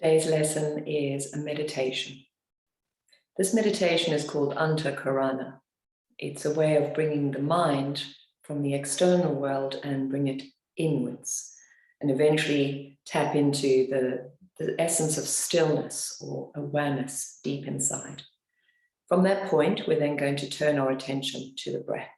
Today's lesson is a meditation. This meditation is called Antar Kharana. It's a way of bringing the mind from the external world and bring it inwards, and eventually tap into the essence of stillness or awareness deep inside. From that point, we're then going to turn our attention to the breath.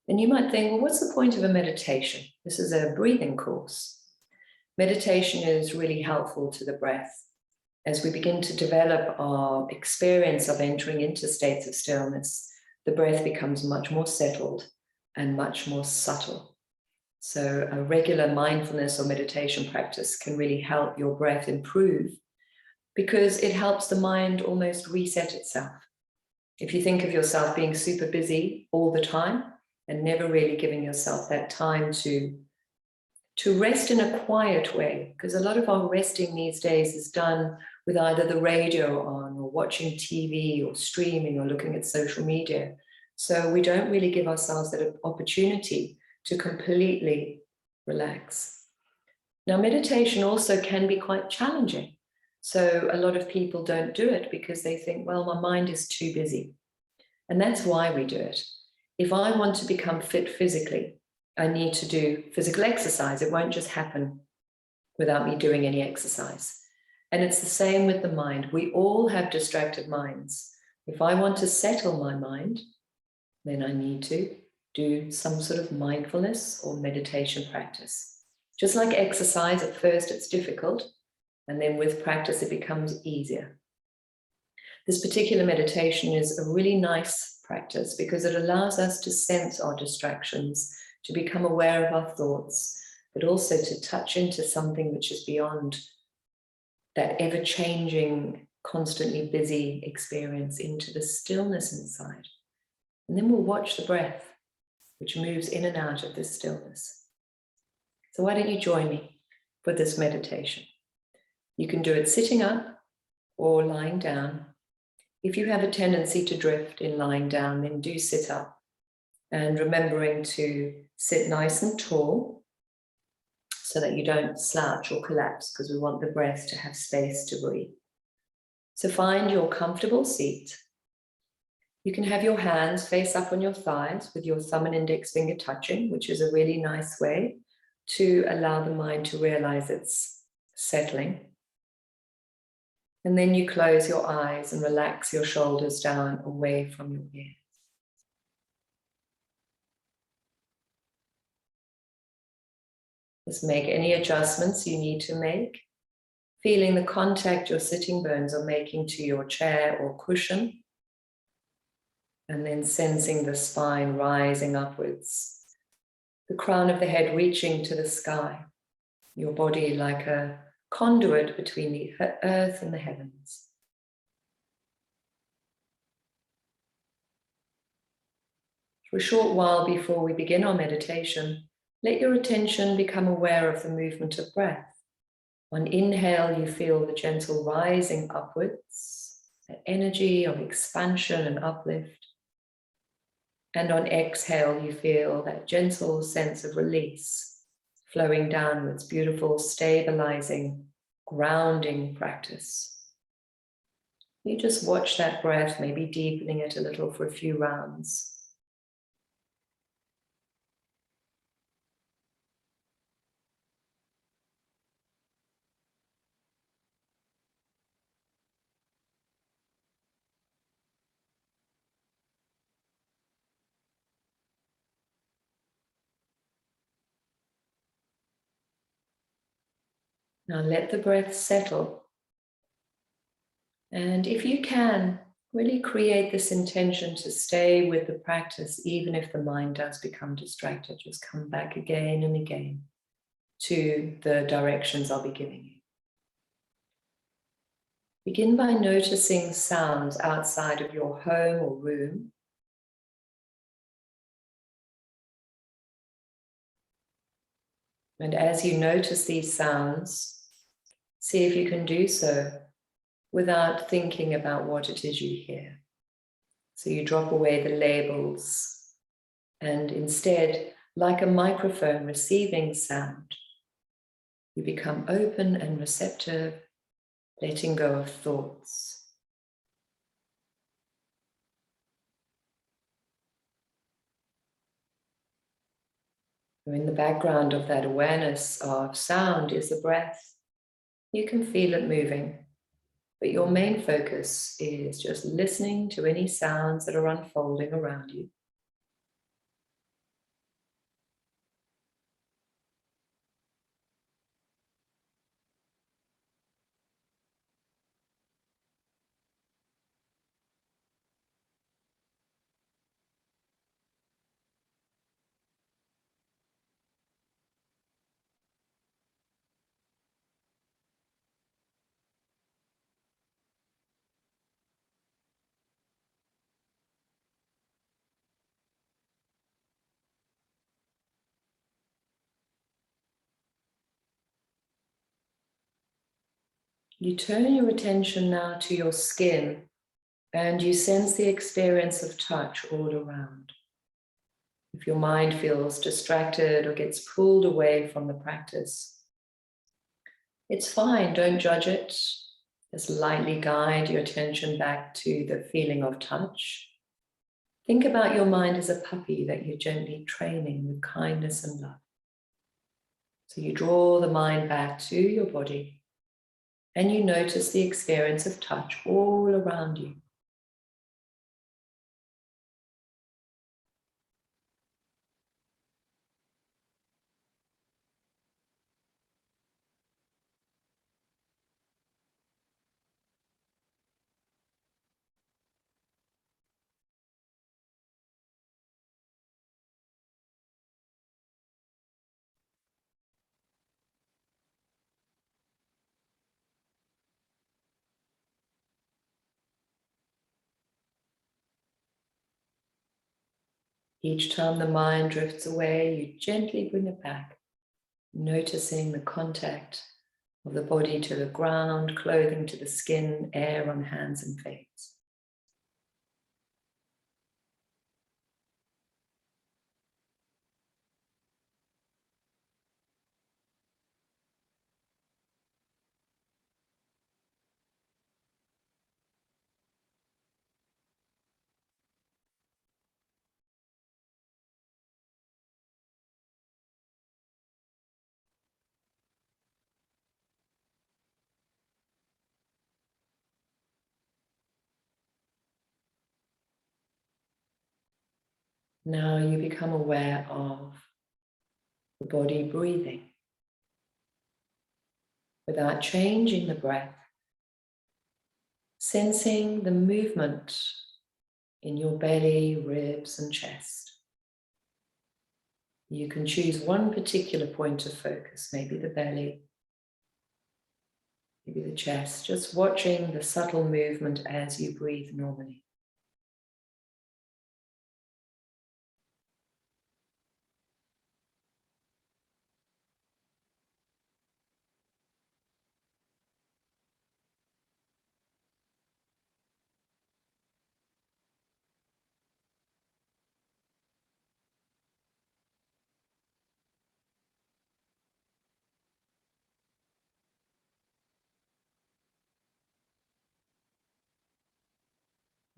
And you might think, well, what's the point of a meditation? This is a breathing course. Meditation is really helpful to the breath. As we begin to develop our experience of entering into states of stillness, the breath becomes much more settled and much more subtle. So a regular mindfulness or meditation practice can really help your breath improve because it helps the mind almost reset itself. If you think of yourself being super busy all the time and never really giving yourself that time to rest in a quiet way, because a lot of our resting these days is done with either the radio on or watching TV or streaming or looking at social media. So we don't really give ourselves that opportunity to completely relax. Now, meditation also can be quite challenging. So a lot of people don't do it because they think, well, my mind is too busy. And that's why we do it. If I want to become fit physically, I need to do physical exercise. It won't just happen without me doing any exercise. And it's the same with the mind. We all have distracted minds. If I want to settle my mind, then I need to do some sort of mindfulness or meditation practice. Just like exercise, at first it's difficult, and then with practice it becomes easier. This particular meditation is a really nice practice because it allows us to sense our distractions, to become aware of our thoughts, but also to touch into something which is beyond that ever-changing, constantly busy experience, into the stillness inside. And then we'll watch the breath, which moves in and out of this stillness. So why don't you join me for this meditation? You can do it sitting up or lying down. If you have a tendency to drift in lying down, then do sit up. And remembering to sit nice and tall so that you don't slouch or collapse, because we want the breath to have space to breathe. So find your comfortable seat. You can have your hands face up on your thighs with your thumb and index finger touching, which is a really nice way to allow the mind to realize it's settling. And then you close your eyes and relax your shoulders down away from your ears. Just make any adjustments you need to make, feeling the contact your sitting bones are making to your chair or cushion, and then sensing the spine rising upwards, the crown of the head reaching to the sky, your body like a conduit between the earth and the heavens. For a short while before we begin our meditation, let your attention become aware of the movement of breath. On inhale, you feel the gentle rising upwards, the energy of expansion and uplift. And on exhale, you feel that gentle sense of release flowing downwards, beautiful, stabilizing, grounding practice. You just watch that breath, maybe deepening it a little for a few rounds. Now let the breath settle. And if you can, really create this intention to stay with the practice, even if the mind does become distracted. Just come back again and again to the directions I'll be giving you. Begin by noticing sounds outside of your home or room. And as you notice these sounds, see if you can do so without thinking about what it is you hear. So you drop away the labels and instead, like a microphone receiving sound, you become open and receptive letting go of thoughts. In the background of that awareness of sound is the breath. You can feel it moving, but your main focus is just listening to any sounds that are unfolding around you. You turn your attention now to your skin and you sense the experience of touch all around. If your mind feels distracted or gets pulled away from the practice, it's fine, don't judge it. Just lightly guide your attention back to the feeling of touch. Think about your mind as a puppy that you're gently training with kindness and love. So you draw the mind back to your body and you notice the experience of touch all around you. Each time the mind drifts away, you gently bring it back, noticing the contact of the body to the ground, clothing to the skin, air on hands and face. Now you become aware of the body breathing without changing the breath, sensing the movement in your belly, ribs, and chest. You can choose one particular point of focus, maybe the belly, maybe the chest, just watching the subtle movement as you breathe normally.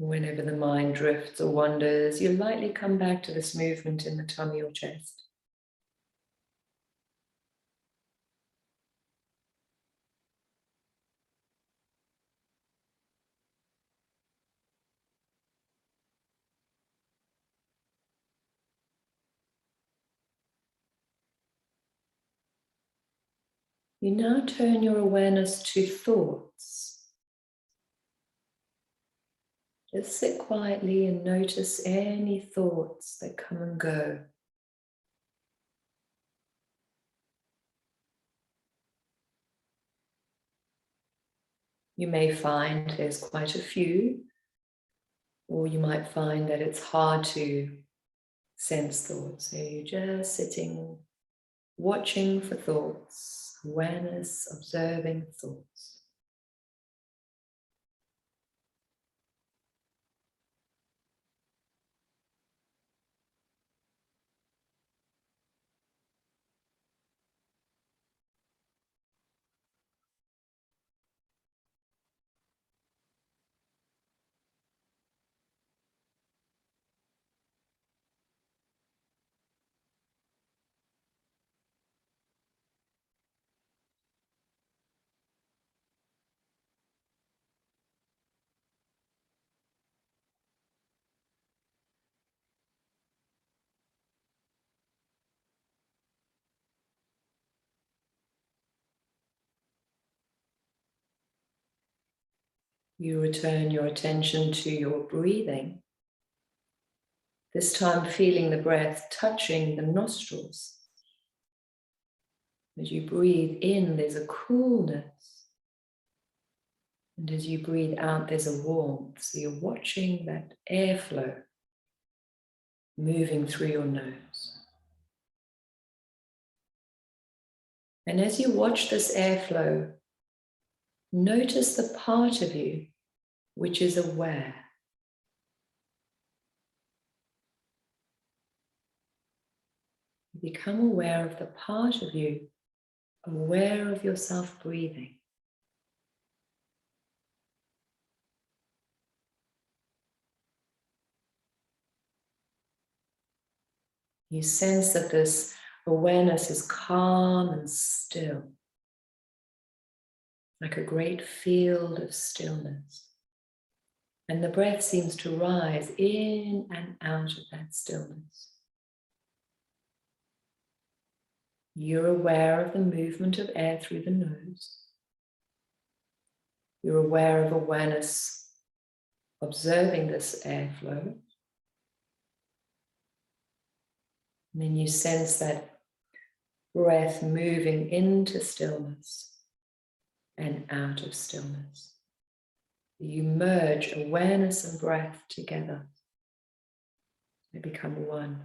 Whenever the mind drifts or wanders, you lightly come back to this movement in the tummy or chest. You now turn your awareness to thoughts. Just sit quietly and notice any thoughts that come and go. You may find there's quite a few, or you might find that it's hard to sense thoughts. So you're just sitting, watching for thoughts, awareness, observing thoughts. You return your attention to your breathing. This time feeling the breath touching the nostrils. As you breathe in, there's a coolness. And as you breathe out, there's a warmth. So you're watching that airflow moving through your nose. And as you watch this airflow, notice the part of you which is aware. Become aware of the part of you, aware of yourself breathing. You sense that this awareness is calm and still, like a great field of stillness. And the breath seems to rise in and out of that stillness. You're aware of the movement of air through the nose. You're aware of awareness observing this airflow. And then you sense that breath moving into stillness and out of stillness. You merge awareness and breath together. They become one.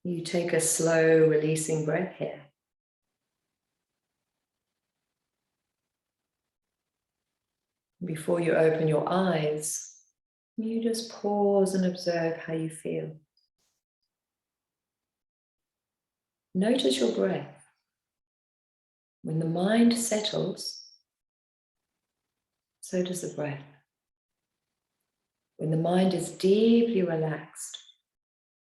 You take a slow releasing breath here. Before you open your eyes, you just pause and observe how you feel. Notice your breath. When the mind settles, so does the breath. When the mind is deeply relaxed,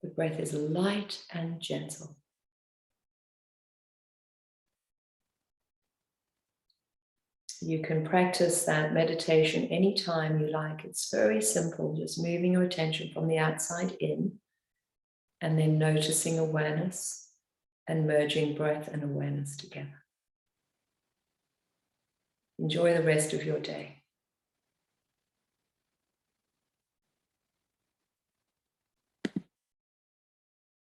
the breath is light and gentle. You can practice that meditation anytime you like. It's very simple, just moving your attention from the outside in and then noticing awareness and merging breath and awareness together. Enjoy the rest of your day.